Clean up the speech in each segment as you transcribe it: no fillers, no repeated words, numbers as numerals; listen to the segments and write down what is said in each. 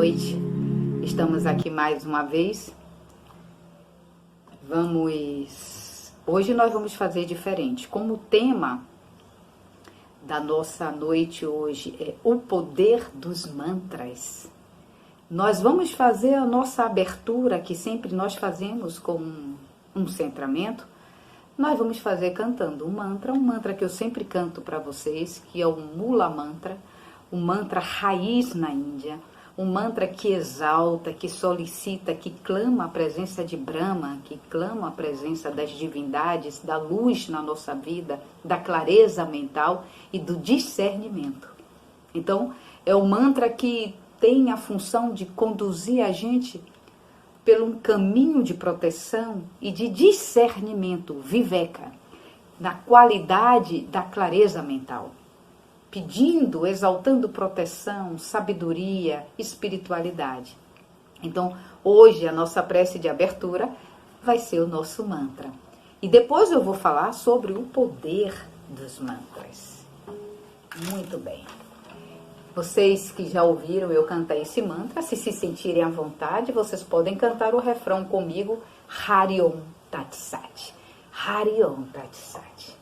noite. Estamos aqui mais uma vez. Hoje nós vamos fazer diferente. Como o tema da nossa noite hoje é o poder dos mantras, nós vamos fazer a nossa abertura, que sempre nós fazemos com um centramento. Nós vamos fazer cantando um mantra que eu sempre canto para vocês, que é o Mula Mantra, um mantra raiz na Índia, um mantra que exalta, que solicita, que clama a presença de Brahma, que clama a presença das divindades, da luz na nossa vida, da clareza mental e do discernimento. Então, é um mantra que tem a função de conduzir a gente pelo um caminho de proteção e de discernimento, viveka, na qualidade da clareza mental, pedindo, exaltando proteção, sabedoria, espiritualidade. Então, hoje a nossa prece de abertura vai ser o nosso mantra. E depois eu vou falar sobre o poder dos mantras. Muito bem. Vocês que já ouviram eu cantar esse mantra, se sentirem à vontade, vocês podem cantar o refrão comigo, Hari Om Tat Sat. Hari Om Tat Sat.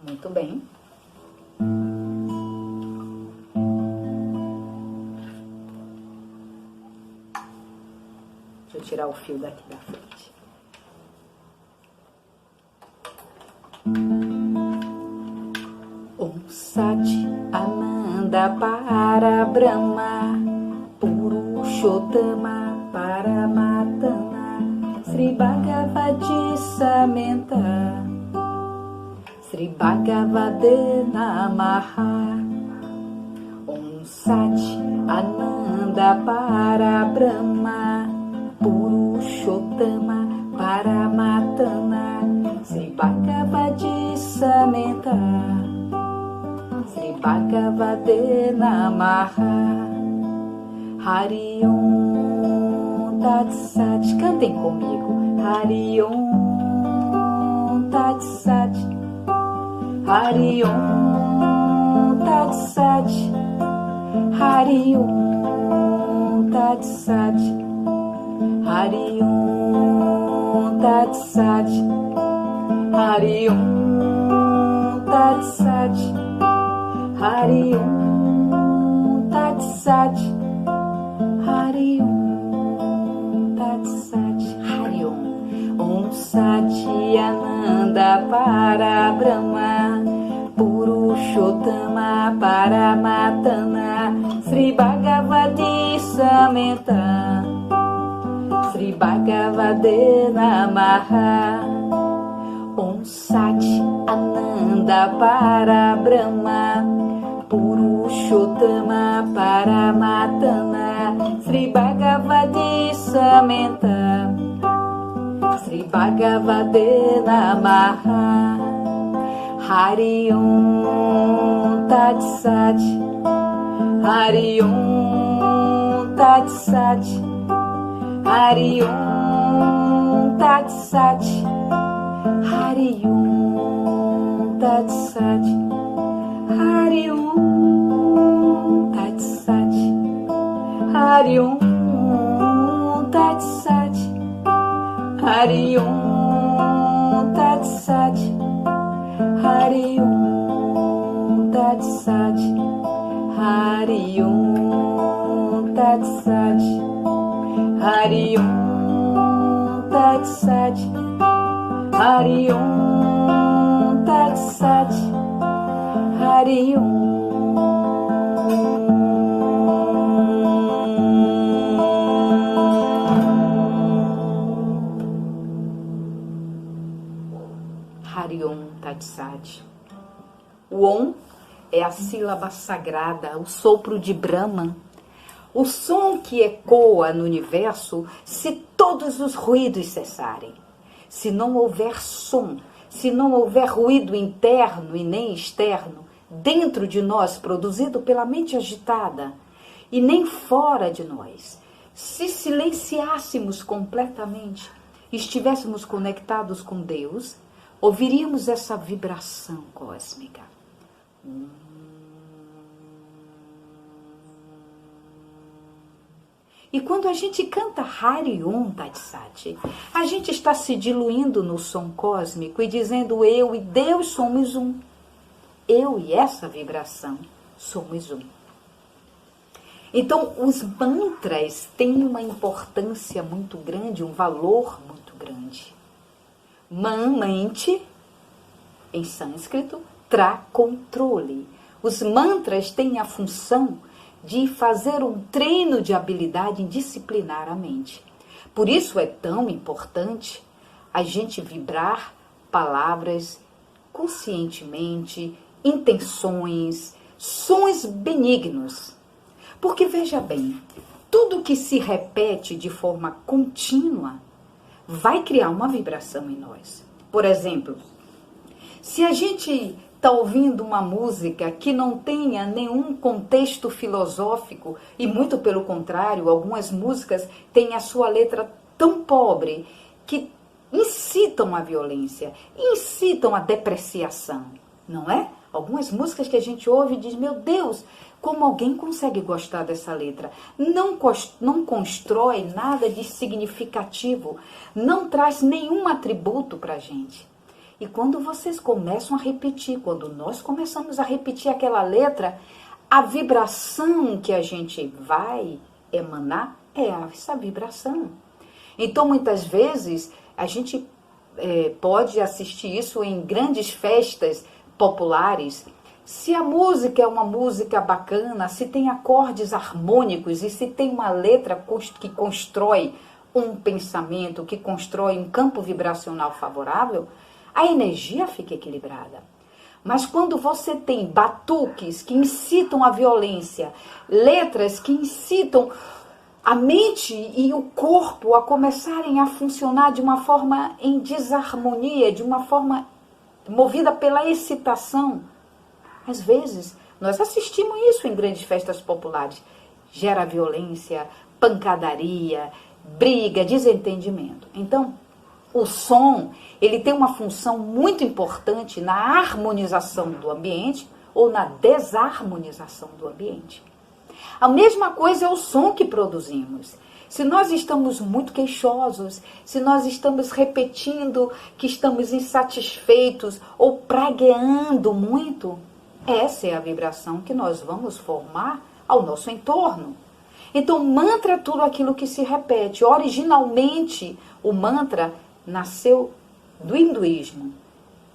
Muito bem. Deixa eu tirar o fio daqui da frente. Om Sat Ananda para Brahma Purushottama Paramatana Sri Bhagavati Samenta Sri Bhagavate Namaha. Om Sat Ananda para Brahma Purushottama Paramatana Sri Bhagavati Samenta Sri Bhagavate Namaha. Hari Om Tat Sat. Cantem comigo. Hari Om Tat Sat. Hari Om Tat Sat. Hari Om Tat Sat. Hari Om Tat Sat. Hari Om Tat Sat. Hari Om Tat Sat. Hari Om Tat Sat. Hari Om. Om Sat Ananda para Brahma Purushottama Paramatana Sri Bhagavati Samenta Sri Bhagavate Namaha. Om Sat Ananda para Brahma Purushottama Paramatana Sri Bhagavati Samenta Sri Bhagavate Namaha. Hari Om Tat Sat. Hari Om Tat Sat. Hari Om Tat Sat. Hari Om Tat Sat. Hari Om Tat Sat. Hari Om Tat Sat. Hari Om Tat Sat. Hari Om Tat Sat. Hari Om Tat Sat. Hari Om Tat Sat. Hari Om Tat Sat. Hari Om. Hari Om Tat Sat. O Om é a sílaba sagrada, o sopro de Brahma, o som que ecoa no universo se todos os ruídos cessarem. Se não houver som, se não houver ruído interno e nem externo, dentro de nós, produzido pela mente agitada, e nem fora de nós, se silenciássemos completamente, estivéssemos conectados com Deus, ouviríamos essa vibração cósmica. E quando a gente canta Hari Om Tat Sat, a gente está se diluindo no som cósmico e dizendo eu e Deus somos um. Eu e essa vibração somos um. Então, os mantras têm uma importância muito grande, um valor muito grande. Mente, em sânscrito, tra controle. Os mantras têm a função de fazer um treino de habilidade em disciplinar a mente. Por isso é tão importante a gente vibrar palavras conscientemente, intenções, sons benignos. Porque veja bem, tudo que se repete de forma contínua vai criar uma vibração em nós. Por exemplo, se a gente está ouvindo uma música que não tenha nenhum contexto filosófico, e muito pelo contrário, algumas músicas têm a sua letra tão pobre que incitam a violência, incitam a depreciação, não é? Algumas músicas que a gente ouve e diz, meu Deus, como alguém consegue gostar dessa letra? Não constrói nada de significativo, não traz nenhum atributo para a gente. E quando vocês começam a repetir, quando nós começamos a repetir aquela letra, a vibração que a gente vai emanar é essa vibração. Então, muitas vezes, a gente pode assistir isso em grandes festas populares. Se a música é uma música bacana, se tem acordes harmônicos e se tem uma letra que constrói um pensamento, que constrói um campo vibracional favorável, a energia fica equilibrada. Mas quando você tem batuques que incitam a violência, letras que incitam a mente e o corpo a começarem a funcionar de uma forma em desarmonia, de uma forma movida pela excitação, às vezes nós assistimos isso em grandes festas populares, gera violência, pancadaria, briga, desentendimento. Então, o som, ele tem uma função muito importante na harmonização do ambiente ou na desarmonização do ambiente. A mesma coisa é o som que produzimos. Se nós estamos muito queixosos, se nós estamos repetindo que estamos insatisfeitos ou pragueando muito, essa é a vibração que nós vamos formar ao nosso entorno. Então, mantra é tudo aquilo que se repete. Originalmente, o mantra nasceu do hinduísmo.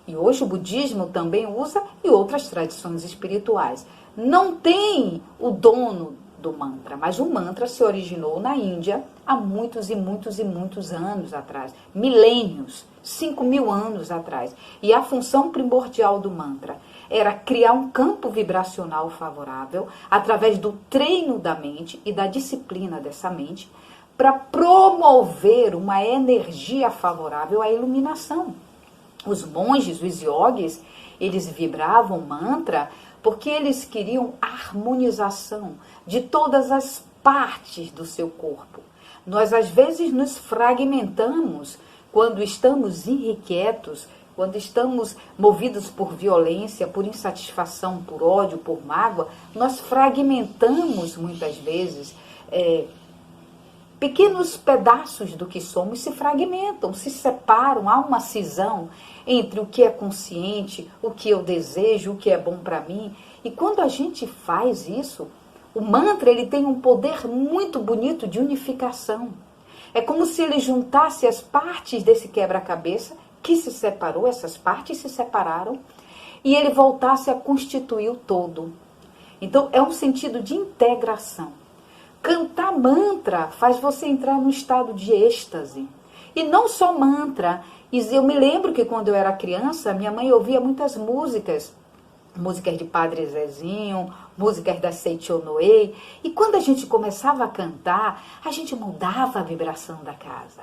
E hoje o budismo também usa e outras tradições espirituais. Não tem o dono do mantra, mas o mantra se originou na Índia há muitos e muitos e muitos anos atrás. Milênios, 5.000 anos atrás. E a função primordial do mantra era criar um campo vibracional favorável através do treino da mente e da disciplina dessa mente, para promover uma energia favorável à iluminação. Os monges, os yogis, eles vibravam mantra porque eles queriam harmonização de todas as partes do seu corpo. Nós, às vezes, nos fragmentamos quando estamos irrequietos, quando estamos movidos por violência, por insatisfação, por ódio, por mágoa. Nós fragmentamos, muitas vezes, pequenos pedaços do que somos se fragmentam, se separam, há uma cisão entre o que é consciente, o que eu desejo, o que é bom para mim. E quando a gente faz isso, o mantra ele tem um poder muito bonito de unificação. É como se ele juntasse as partes desse quebra-cabeça que se separou, essas partes se separaram, e ele voltasse a constituir o todo. Então, é um sentido de integração. Cantar mantra faz você entrar num estado de êxtase. E não só mantra. Eu me lembro que quando eu era criança, minha mãe ouvia muitas músicas de Padre Zezinho, músicas da Seiichi Noe. E quando a gente começava a cantar, a gente mudava a vibração da casa.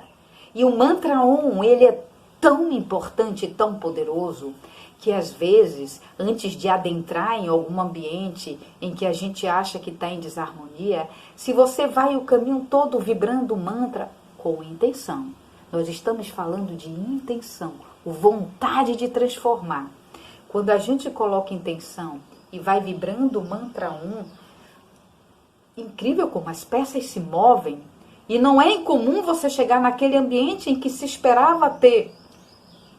E o mantra Om, ele é tão importante, tão poderoso, que às vezes, antes de adentrar em algum ambiente em que a gente acha que está em desarmonia, se você vai o caminho todo vibrando o mantra com intenção. Nós estamos falando de intenção, vontade de transformar. Quando a gente coloca intenção e vai vibrando o mantra incrível como as peças se movem. E não é incomum você chegar naquele ambiente em que se esperava ter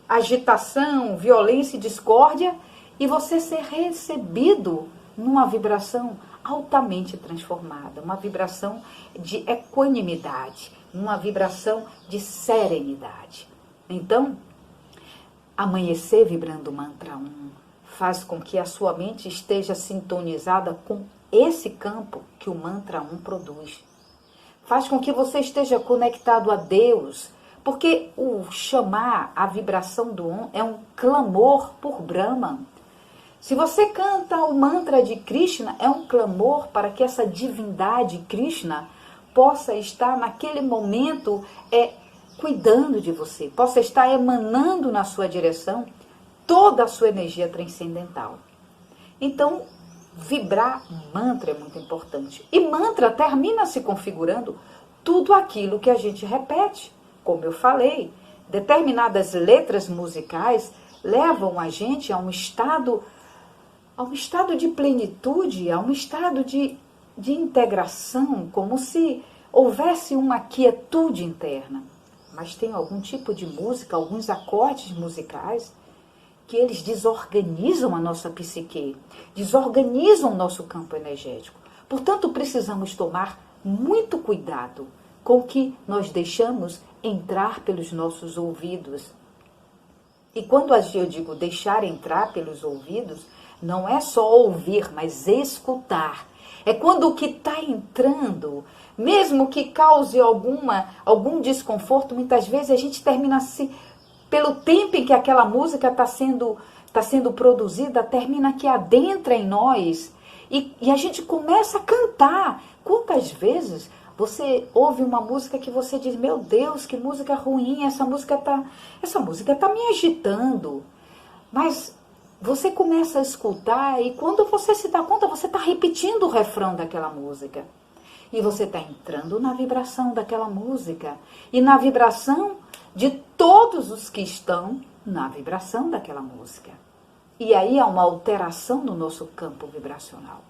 agitação, violência e discórdia, e você ser recebido numa vibração altamente transformada, uma vibração de equanimidade, uma vibração de serenidade. Então, amanhecer vibrando o mantra 1 faz com que a sua mente esteja sintonizada com esse campo que o mantra 1 produz. Faz com que você esteja conectado a Deus, porque o chamar, a vibração do Om é um clamor por Brahman. Se você canta o mantra de Krishna, é um clamor para que essa divindade Krishna possa estar naquele momento cuidando de você, possa estar emanando na sua direção toda a sua energia transcendental. Então, vibrar mantra é muito importante. E mantra termina se configurando tudo aquilo que a gente repete. Como eu falei, determinadas letras musicais levam a gente a um estado de plenitude, a um estado de integração, como se houvesse uma quietude interna. Mas tem algum tipo de música, alguns acordes musicais, que eles desorganizam a nossa psique, desorganizam o nosso campo energético. Portanto, precisamos tomar muito cuidado com o que nós deixamos entrar pelos nossos ouvidos. E quando eu digo deixar entrar pelos ouvidos, não é só ouvir, mas escutar. É quando o que está entrando, mesmo que cause algum desconforto, muitas vezes a gente termina pelo tempo em que aquela música está sendo produzida, termina que adentra em nós e a gente começa a cantar. Quantas vezes você ouve uma música que você diz, meu Deus, que música ruim, essa música tá me agitando. Mas você começa a escutar e quando você se dá conta, você está repetindo o refrão daquela música. E você está entrando na vibração daquela música. E na vibração de todos os que estão na vibração daquela música. E aí há uma alteração no nosso campo vibracional.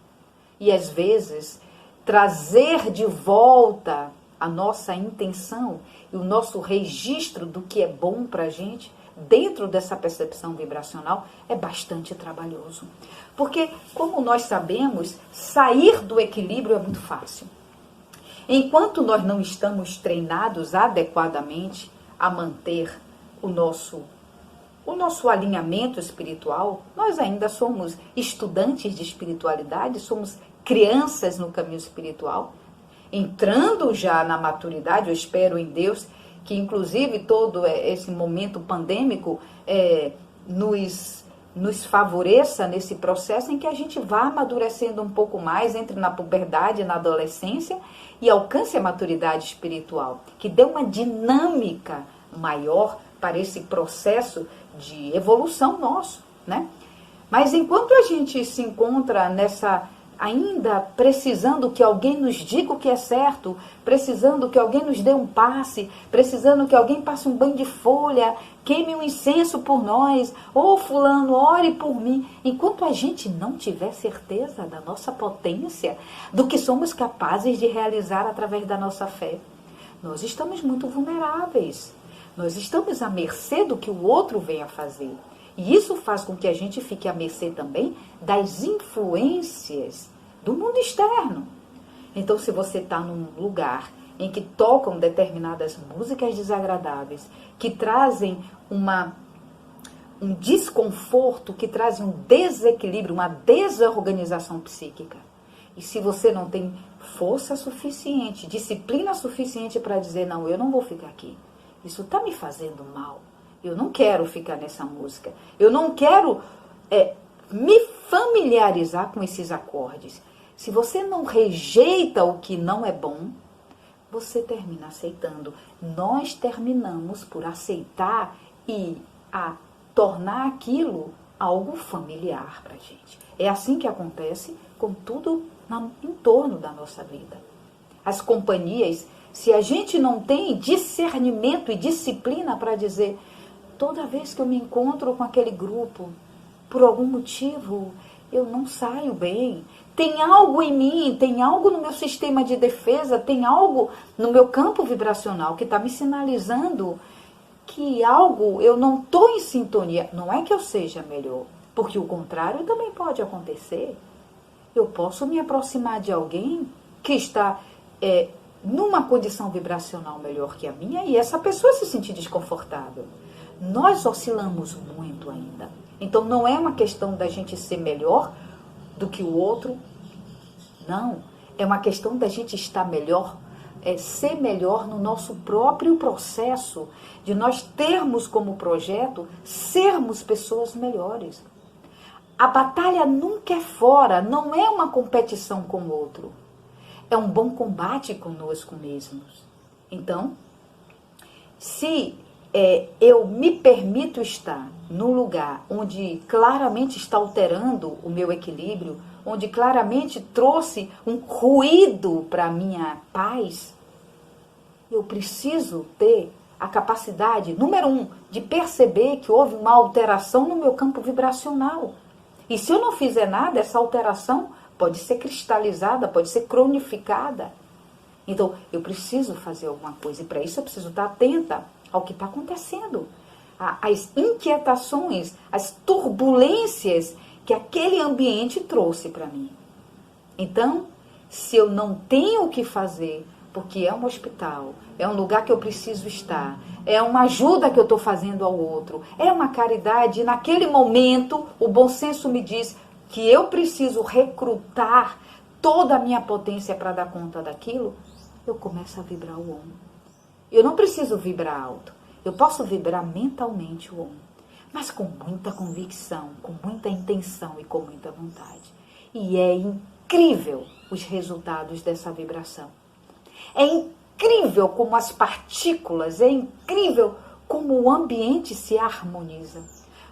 E às vezes, trazer de volta a nossa intenção e o nosso registro do que é bom para a gente, dentro dessa percepção vibracional, é bastante trabalhoso. Porque, como nós sabemos, sair do equilíbrio é muito fácil. Enquanto nós não estamos treinados adequadamente a manter o nosso alinhamento espiritual, nós ainda somos estudantes de espiritualidade, somos crianças no caminho espiritual, entrando já na maturidade, eu espero em Deus, que inclusive todo esse momento pandêmico nos favoreça nesse processo em que a gente vá amadurecendo um pouco mais, entre na puberdade, na adolescência e alcance a maturidade espiritual, que dê uma dinâmica maior para esse processo de evolução nosso, né? Mas enquanto a gente se encontra ainda precisando que alguém nos diga o que é certo, precisando que alguém nos dê um passe, precisando que alguém passe um banho de folha, queime um incenso por nós, ou fulano, ore por mim, enquanto a gente não tiver certeza da nossa potência, do que somos capazes de realizar através da nossa fé, nós estamos muito vulneráveis. Nós estamos à mercê do que o outro venha fazer. E isso faz com que a gente fique à mercê também das influências do mundo externo. Então, se você está num lugar em que tocam determinadas músicas desagradáveis, que trazem um desconforto, que trazem um desequilíbrio, uma desorganização psíquica, e se você não tem força suficiente, disciplina suficiente para dizer, não, eu não vou ficar aqui, isso está me fazendo mal, eu não quero ficar nessa música, eu não quero me familiarizar com esses acordes. Se você não rejeita o que não é bom, você termina aceitando. Nós terminamos por aceitar e a tornar aquilo algo familiar para a gente. É assim que acontece com tudo em torno da nossa vida. As companhias, se a gente não tem discernimento e disciplina para dizer, toda vez que eu me encontro com aquele grupo, por algum motivo, eu não saio bem, tem algo em mim, tem algo no meu sistema de defesa, tem algo no meu campo vibracional que está me sinalizando que algo eu não estou em sintonia. Não é que eu seja melhor, porque o contrário também pode acontecer. Eu posso me aproximar de alguém que está numa condição vibracional melhor que a minha e essa pessoa se sentir desconfortável. Nós oscilamos muito ainda. Então não é uma questão da gente ser melhor do que o outro. Não. É uma questão da gente estar melhor, ser melhor no nosso próprio processo, de nós termos como projeto sermos pessoas melhores. A batalha nunca é fora, não é uma competição com o outro. É um bom combate conosco mesmos. Então, se eu me permito estar num lugar onde claramente está alterando o meu equilíbrio, onde claramente trouxe um ruído para a minha paz, eu preciso ter a capacidade, número 1, de perceber que houve uma alteração no meu campo vibracional. E se eu não fizer nada, essa alteração pode ser cristalizada, pode ser cronificada. Então, eu preciso fazer alguma coisa. E para isso eu preciso estar atenta ao que está acontecendo. As inquietações, as turbulências que aquele ambiente trouxe para mim. Então, se eu não tenho o que fazer, porque é um hospital, é um lugar que eu preciso estar, é uma ajuda que eu estou fazendo ao outro, é uma caridade, e naquele momento o bom senso me diz que eu preciso recrutar toda a minha potência para dar conta daquilo, eu começo a vibrar o Om. Eu não preciso vibrar alto, eu posso vibrar mentalmente o Om, mas com muita convicção, com muita intenção e com muita vontade. E é incrível os resultados dessa vibração. É incrível como as partículas, é incrível como o ambiente se harmoniza.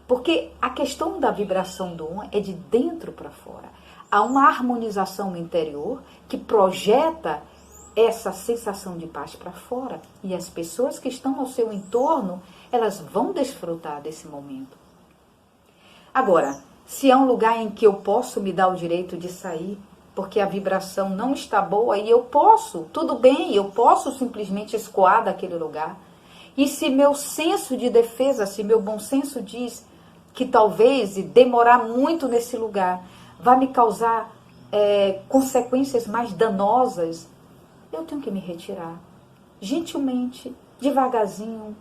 Porque a questão da vibração do Om é de dentro para fora. Há uma harmonização interior que projeta essa sensação de paz para fora. E as pessoas que estão ao seu entorno, elas vão desfrutar desse momento. Agora, se é um lugar em que eu posso me dar o direito de sair, porque a vibração não está boa e eu posso, tudo bem, eu posso simplesmente escoar daquele lugar. E se meu senso de defesa, se meu bom senso diz que talvez demorar muito nesse lugar vai me causar consequências mais danosas, eu tenho que me retirar. Gentilmente, devagarzinho,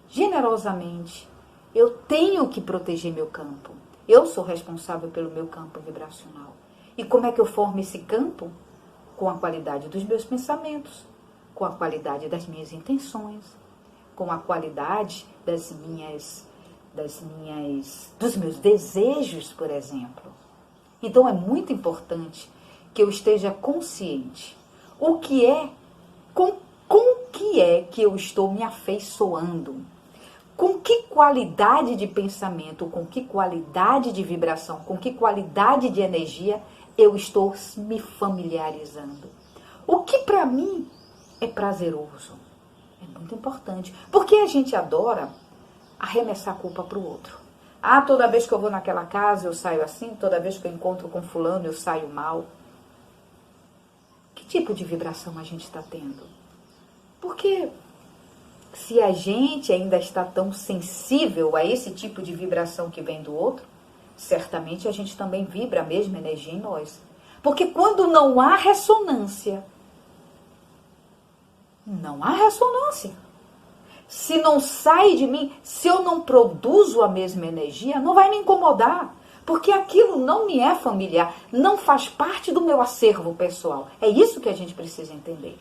generosamente. Eu tenho que proteger meu campo. Eu sou responsável pelo meu campo vibracional. E como é que eu formo esse campo? Com a qualidade dos meus pensamentos, com a qualidade das minhas intenções, com a qualidade dos meus desejos, por exemplo. Então é muito importante que eu esteja consciente. Com que é que eu estou me afeiçoando? Com que qualidade de pensamento, com que qualidade de vibração, com que qualidade de energia eu estou me familiarizando? O que para mim é prazeroso? É muito importante. Porque a gente adora arremessar a culpa para o outro. Toda vez que eu vou naquela casa eu saio assim, toda vez que eu encontro com fulano eu saio mal. Que tipo de vibração a gente está tendo? Porque se a gente ainda está tão sensível a esse tipo de vibração que vem do outro, certamente a gente também vibra a mesma energia em nós. Porque quando não há ressonância, não há ressonância. Se não sai de mim, se eu não produzo a mesma energia, não vai me incomodar. Porque aquilo não me é familiar, não faz parte do meu acervo pessoal. É isso que a gente precisa entender.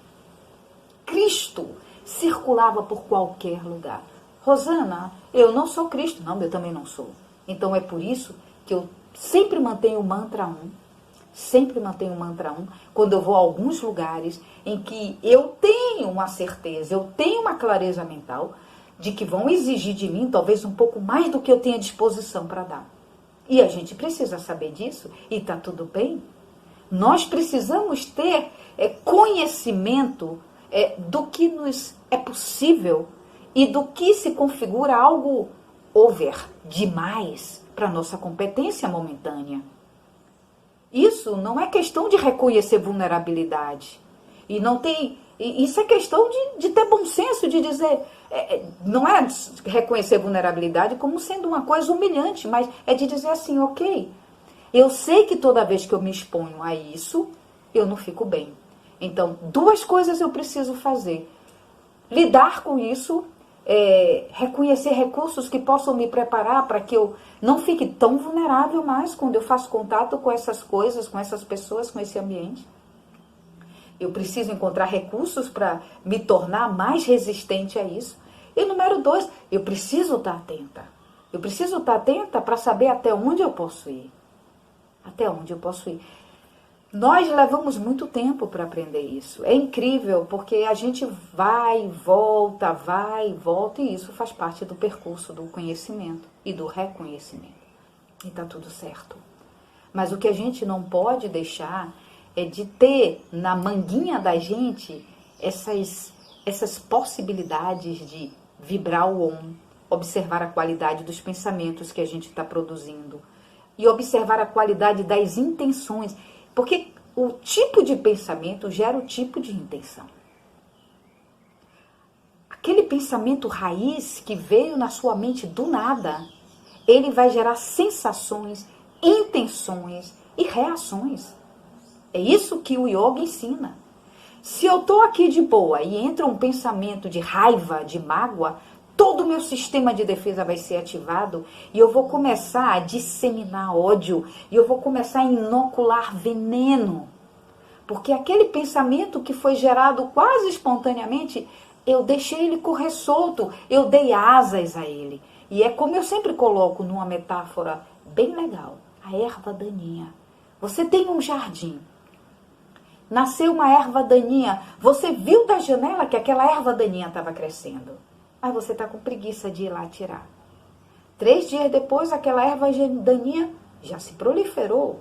Cristo circulava por qualquer lugar. Rosana, eu não sou Cristo. Não, eu também não sou. Então é por isso que eu sempre mantenho o mantra 1. Sempre mantenho o mantra 1 quando eu vou a alguns lugares em que eu tenho uma certeza, eu tenho uma clareza mental de que vão exigir de mim talvez um pouco mais do que eu tenha disposição para dar. E a gente precisa saber disso e está tudo bem. Nós precisamos ter conhecimento do que nos é possível e do que se configura algo over, demais, para nossa competência momentânea. Isso não é questão de reconhecer vulnerabilidade. E não tem. Isso é questão de ter bom senso, de dizer. Não é reconhecer vulnerabilidade como sendo uma coisa humilhante, mas é de dizer assim, ok, eu sei que toda vez que eu me exponho a isso, eu não fico bem. Então, duas coisas eu preciso fazer. Lidar com isso, reconhecer recursos que possam me preparar para que eu não fique tão vulnerável mais quando eu faço contato com essas coisas, com essas pessoas, com esse ambiente. Eu preciso encontrar recursos para me tornar mais resistente a isso. E número 2, eu preciso estar atenta. Eu preciso estar atenta para saber até onde eu posso ir. Até onde eu posso ir. Nós levamos muito tempo para aprender isso. É incrível, porque a gente vai e volta, e isso faz parte do percurso do conhecimento e do reconhecimento. E está tudo certo. Mas o que a gente não pode deixar é de ter na manguinha da gente essas possibilidades de vibrar o on, observar a qualidade dos pensamentos que a gente está produzindo e observar a qualidade das intenções, porque o tipo de pensamento gera o tipo de intenção. Aquele pensamento raiz que veio na sua mente do nada, ele vai gerar sensações, intenções e reações. É isso que o yoga ensina. Se eu estou aqui de boa e entra um pensamento de raiva, de mágoa, todo o meu sistema de defesa vai ser ativado e eu vou começar a disseminar ódio e eu vou começar a inocular veneno. Porque aquele pensamento que foi gerado quase espontaneamente, eu deixei ele correr solto, eu dei asas a ele. E é como eu sempre coloco numa metáfora bem legal, a erva daninha. Você tem um jardim. Nasceu uma erva daninha, você viu da janela que aquela erva daninha estava crescendo. Mas você está com preguiça de ir lá tirar. 3 dias depois, aquela erva daninha já se proliferou.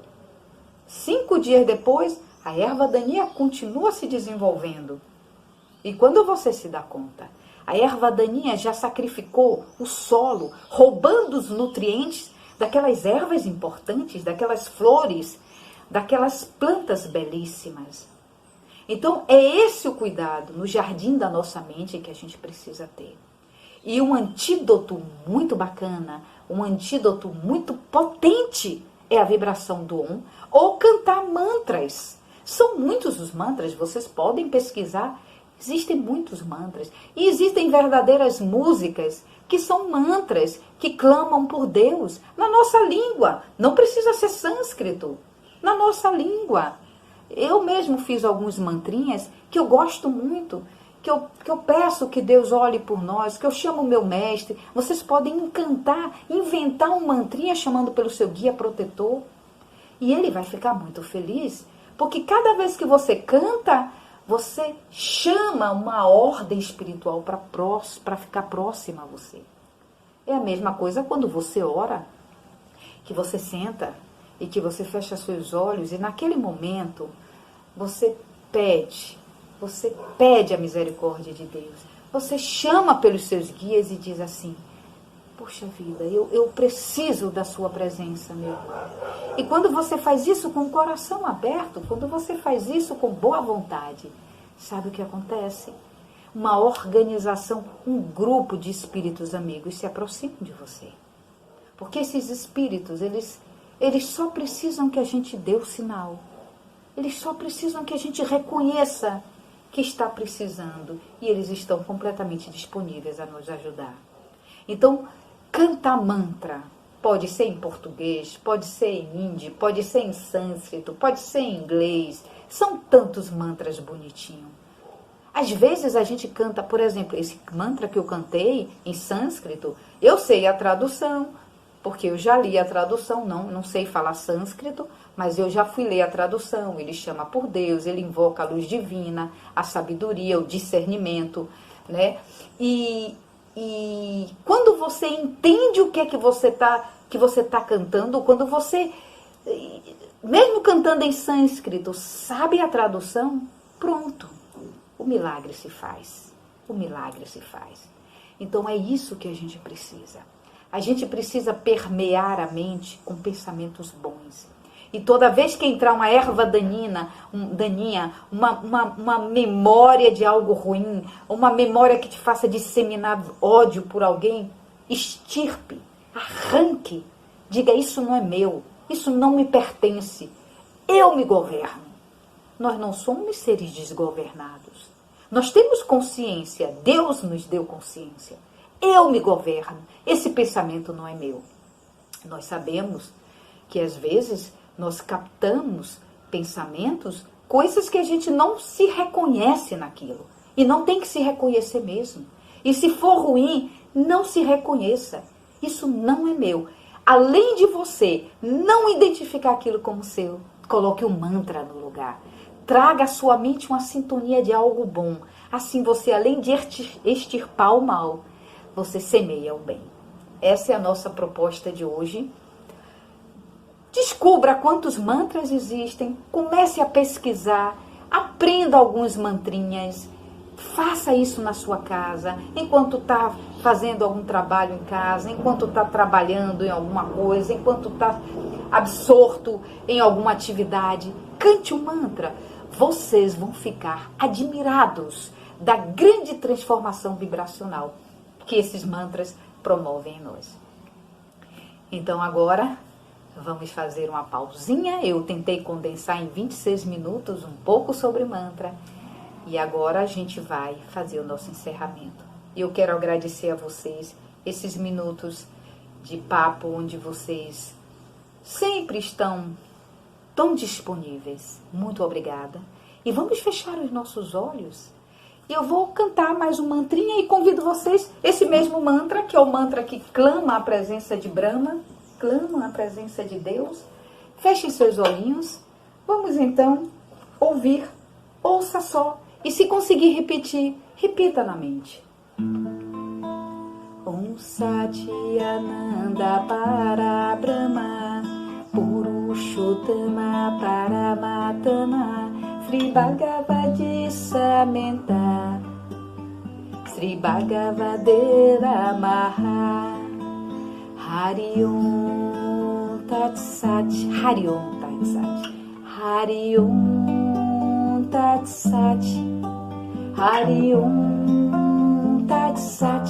5 dias depois, a erva daninha continua se desenvolvendo. E quando você se dá conta, a erva daninha já sacrificou o solo, roubando os nutrientes daquelas ervas importantes, daquelas flores, daquelas plantas belíssimas. Então, é esse o cuidado no jardim da nossa mente que a gente precisa ter. E um antídoto muito bacana, um antídoto muito potente é a vibração do Om ou cantar mantras. São muitos os mantras, vocês podem pesquisar. Existem muitos mantras. E existem verdadeiras músicas que são mantras, que clamam por Deus na nossa língua. Não precisa ser sânscrito. Na nossa língua. Eu mesmo fiz alguns mantrinhas que eu gosto muito, que eu peço que Deus olhe por nós, que eu chamo o meu mestre. Vocês podem inventar um mantrinha chamando pelo seu guia protetor. E ele vai ficar muito feliz, porque cada vez que você canta, você chama uma ordem espiritual para ficar próxima a você. É a mesma coisa quando você ora, que você senta e que você fecha seus olhos e naquele momento você pede a misericórdia de Deus. Você chama pelos seus guias e diz assim, poxa vida, eu preciso da sua presença, meu Deus. E quando você faz isso com o coração aberto, quando você faz isso com boa vontade, sabe o que acontece? Uma organização, um grupo de espíritos amigos se aproximam de você. Porque esses espíritos, eles só precisam que a gente dê o sinal. Eles só precisam que a gente reconheça que está precisando. E eles estão completamente disponíveis a nos ajudar. Então, cantar mantra. Pode ser em português, pode ser em hindi, pode ser em sânscrito, pode ser em inglês. São tantos mantras bonitinhos. Às vezes a gente canta, por exemplo, esse mantra que eu cantei em sânscrito, eu sei a tradução, porque eu já li a tradução, não sei falar sânscrito, mas eu já fui ler a tradução. Ele chama por Deus, ele invoca a luz divina, a sabedoria, o discernimento, né? E quando você entende o que é que você tá cantando, quando você, mesmo cantando em sânscrito, sabe a tradução, pronto, o milagre se faz. O milagre se faz. Então é isso que a gente precisa. A gente precisa permear a mente com pensamentos bons. E toda vez que entrar uma erva daninha, uma memória de algo ruim, uma memória que te faça disseminar ódio por alguém, extirpe, arranque, diga: isso não é meu, isso não me pertence, eu me governo. Nós não somos seres desgovernados. Nós temos consciência, Deus nos deu consciência. Eu me governo, esse pensamento não é meu. Nós sabemos que às vezes nós captamos pensamentos, coisas que a gente não se reconhece naquilo. E não tem que se reconhecer mesmo. E se for ruim, não se reconheça. Isso não é meu. Além de você não identificar aquilo como seu, coloque um mantra no lugar. Traga à sua mente uma sintonia de algo bom. Assim você, além de extirpar o mal, você semeia o bem. Essa é a nossa proposta de hoje. Descubra quantos mantras existem, comece a pesquisar, aprenda alguns mantrinhas, faça isso na sua casa, enquanto está fazendo algum trabalho em casa, enquanto está trabalhando em alguma coisa, enquanto está absorto em alguma atividade. Cante um mantra. Vocês vão ficar admirados da grande transformação vibracional que esses mantras promovem em nós. Então agora vamos fazer uma pausinha. Eu tentei condensar em 26 minutos um pouco sobre mantra. E agora a gente vai fazer o nosso encerramento. E eu quero agradecer a vocês esses minutos de papo onde vocês sempre estão tão disponíveis. Muito obrigada. E vamos fechar os nossos olhos. Eu vou cantar mais um mantrinha e convido vocês, esse mesmo mantra, que é o mantra que clama a presença de Brahma, clama a presença de Deus. Fechem seus olhinhos. Vamos então ouvir. Ouça só. E se conseguir repetir, repita na mente. Om Satyananda Parabrahma Purushottama Paramatama Sri Bhagavati Samenta Sri Bhagavadera Maha Hari Om Tat Sat Hari Om Tat Sat Hari Om Tat Sat Hari Om Tat Sat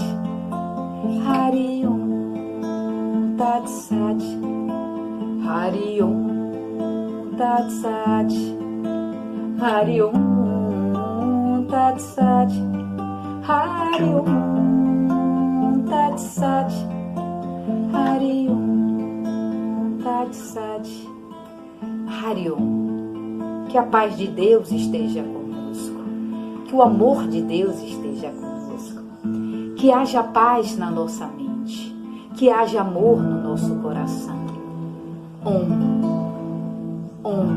Hari Om Tat Sat Hari Om Tat Sat Hari Om Tat Sat Hari Om Tat Sat Hari Om Tat Sat Hari Om. Que a paz de Deus esteja conosco, que o amor de Deus esteja conosco, que haja paz na nossa mente, que haja amor no nosso coração. Om, Om,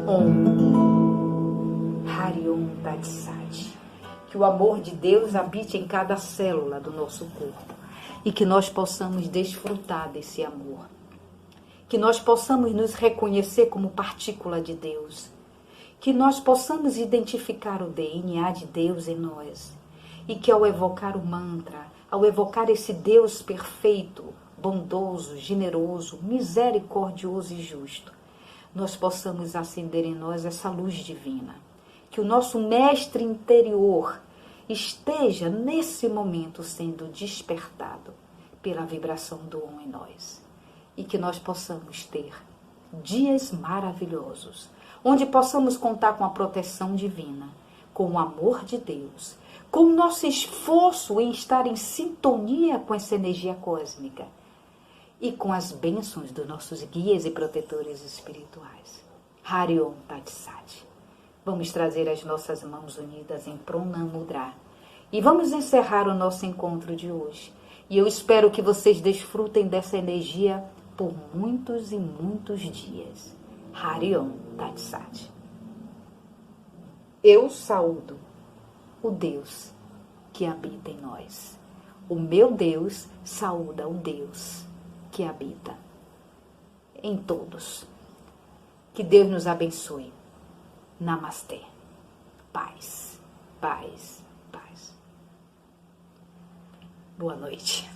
Om, Hari Om Tat Sat. Que o amor de Deus habite em cada célula do nosso corpo e que nós possamos desfrutar desse amor. Que nós possamos nos reconhecer como partícula de Deus. Que nós possamos identificar o DNA de Deus em nós. E que ao evocar o mantra, ao evocar esse Deus perfeito, bondoso, generoso, misericordioso e justo, nós possamos acender em nós essa luz divina. Que o nosso mestre interior esteja nesse momento sendo despertado pela vibração do Om em nós. E que nós possamos ter dias maravilhosos, onde possamos contar com a proteção divina, com o amor de Deus, com o nosso esforço em estar em sintonia com essa energia cósmica e com as bênçãos dos nossos guias e protetores espirituais. Hari Om Tat Sat. Vamos trazer as nossas mãos unidas em Pranam Mudra e vamos encerrar o nosso encontro de hoje. E eu espero que vocês desfrutem dessa energia por muitos e muitos dias. Hari Om Tat Sat. Eu saúdo o Deus que habita em nós. O meu Deus saúda o Deus que habita em todos. Que Deus nos abençoe. Namastê. Paz, paz, paz. Boa noite.